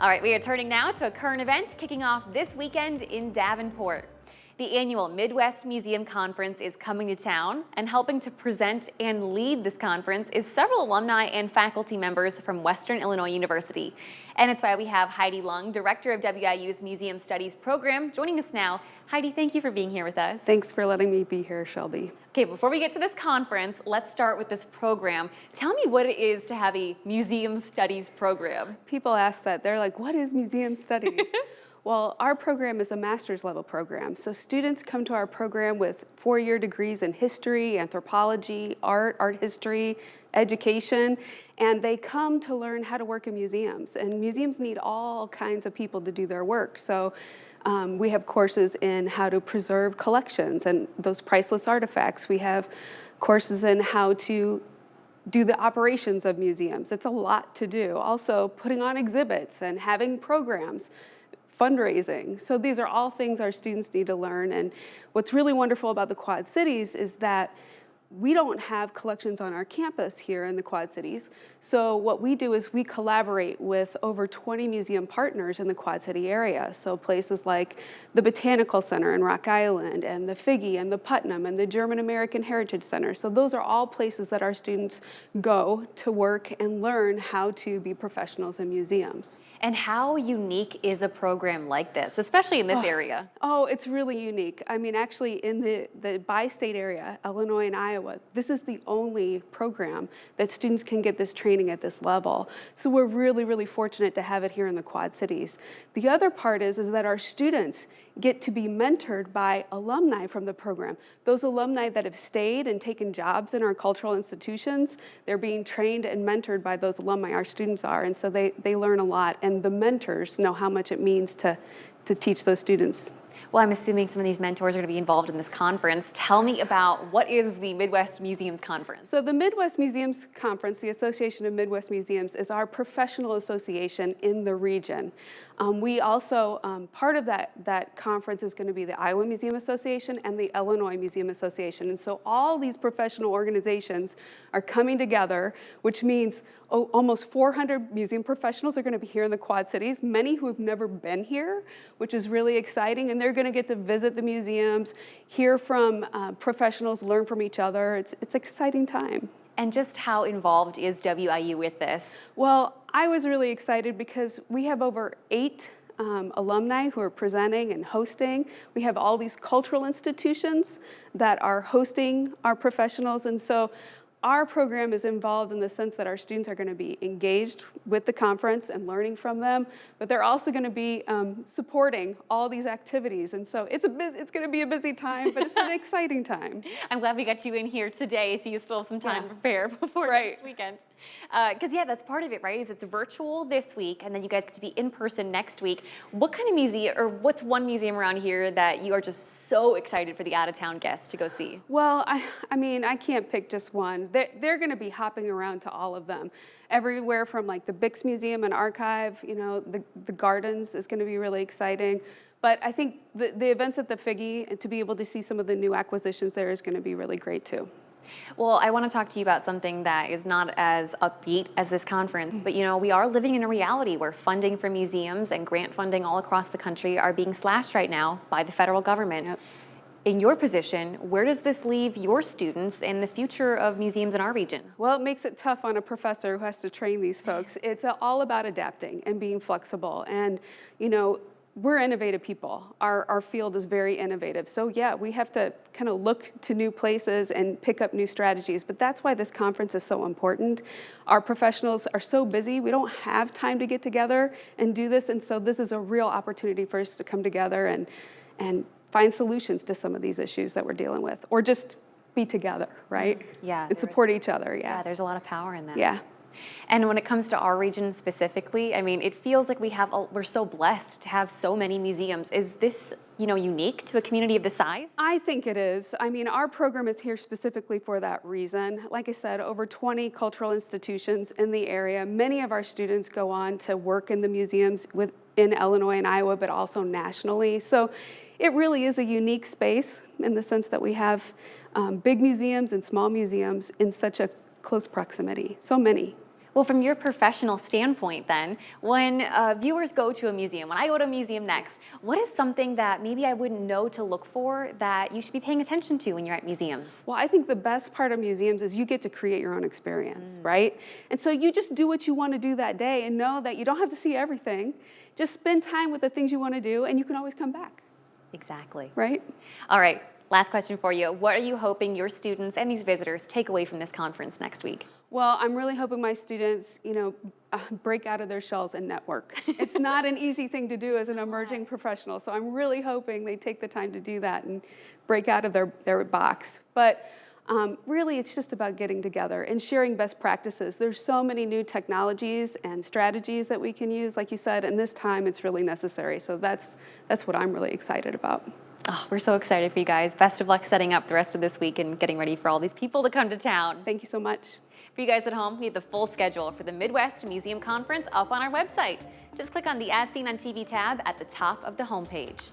All right, we are turning now to a current event kicking off this weekend in Davenport. The annual Midwest Museum Conference is coming to town, and helping to present and lead this conference is several alumni and faculty members from Western Illinois University. And it's why we have Heidi Lung, Director of WIU's Museum Studies program, joining us now. Heidi, thank you for being here with us. Thanks for letting me be here, Shelby. Okay, before we get to this conference, let's start with this program. Tell me what it is to have a Museum Studies program. People ask that. They're like, what is Museum Studies? Well, our program is a master's level program. So students come to our program with 4-year degrees in history, anthropology, art history, education, and they come to learn how to work in museums. And museums need all kinds of people to do their work. So we have courses in how to preserve collections and those priceless artifacts. We have courses in how to do the operations of museums. It's a lot to do. Also, putting on exhibits and having programs, fundraising. So these are all things our students need to learn. And what's really wonderful about the Quad Cities is that we don't have collections on our campus here in the Quad Cities. So what we do is we collaborate with over 20 museum partners in the Quad City area. So places like the Botanical Center in Rock Island, and the Figge and the Putnam and the German American Heritage Center. So those are all places that our students go to work and learn how to be professionals in museums. And how unique is a program like this, especially in this area? Oh, it's really unique. I mean, actually in the bi-state area, Illinois and Iowa, this is the only program that students can get this training at this level. So we're really, really fortunate to have it here in the Quad Cities. The other part is that our students get to be mentored by alumni from the program. Those alumni that have stayed and taken jobs in our cultural institutions, they're being trained and mentored by those alumni, our students are, and so they learn a lot, and the mentors know how much it means to teach those students. Well, I'm assuming some of these mentors are going to be involved in this conference. Tell me about what is the Midwest Museums Conference? So the Midwest Museums Conference, the Association of Midwest Museums, is our professional association in the region. We also, part of that conference is going to be the Iowa Museum Association and the Illinois Museum Association. And so all these professional organizations are coming together, which means almost 400 museum professionals are going to be here in the Quad Cities, many who have never been here, which is really exciting. And they're going to get to visit the museums, hear from professionals, learn from each other. It's an exciting time. And just how involved is WIU with this? Well, I was really excited because we have over 8 alumni who are presenting and hosting. We have all these cultural institutions that are hosting our professionals, and so our program is involved in the sense that our students are going to be engaged with the conference and learning from them, but they're also going to be supporting all these activities. And so it's going to be a busy time, but it's an exciting time. I'm glad we got you in here today, so you still have some time to prepare before this weekend. Because yeah, that's part of it, right? Is it's virtual this week, and then you guys get to be in person next week. What kind of museum, or what's one museum around here that you are just so excited for the out-of-town guests to go see? Well, I mean, I can't pick just one. They're going to be hopping around to all of them. Everywhere from like the Bix Museum and Archive, you know, the Gardens is going to be really exciting. But I think the events at the Figge, and to be able to see some of the new acquisitions there is going to be really great too. Well, I want to talk to you about something that is not as upbeat as this conference, but you know, we are living in a reality where funding for museums and grant funding all across the country are being slashed right now by the federal government. Yep. In your position, where does this leave your students and the future of museums in our region? Well, it makes it tough on a professor who has to train these folks. It's all about adapting and being flexible. And, you know, we're innovative people. Our field is very innovative. So yeah, we have to kind of look to new places and pick up new strategies. But that's why this conference is so important. Our professionals are so busy. We don't have time to get together and do this. And so this is a real opportunity for us to come together and find solutions to some of these issues that we're dealing with, or just be together, right? Yeah. And support each other, yeah. Yeah, there's a lot of power in that. Yeah. And when it comes to our region specifically, I mean, it feels like we're so blessed to have so many museums. Is this, you know, unique to a community of this size? I think it is. I mean, our program is here specifically for that reason. Like I said, over 20 cultural institutions in the area. Many of our students go on to work in the museums in Illinois and Iowa, but also nationally. So it really is a unique space in the sense that we have big museums and small museums in such a close proximity, so many. Well, from your professional standpoint then, when viewers go to a museum, when I go to a museum next, what is something that maybe I wouldn't know to look for that you should be paying attention to when you're at museums? Well, I think the best part of museums is you get to create your own experience, right? And so you just do what you want to do that day and know that you don't have to see everything. Just spend time with the things you want to do and you can always come back. Exactly. Right? All right, last question for you. What are you hoping your students and these visitors take away from this conference next week? Well, I'm really hoping my students, break out of their shells and network. It's not an easy thing to do as an emerging professional, so I'm really hoping they take the time to do that and break out of their box. But really, it's just about getting together and sharing best practices. There's so many new technologies and strategies that we can use, like you said, and this time it's really necessary. So that's what I'm really excited about. Oh, we're so excited for you guys. Best of luck setting up the rest of this week and getting ready for all these people to come to town. Thank you so much. For you guys at home, we have the full schedule for the Midwest Museum Conference up on our website. Just click on the As Seen on TV tab at the top of the homepage.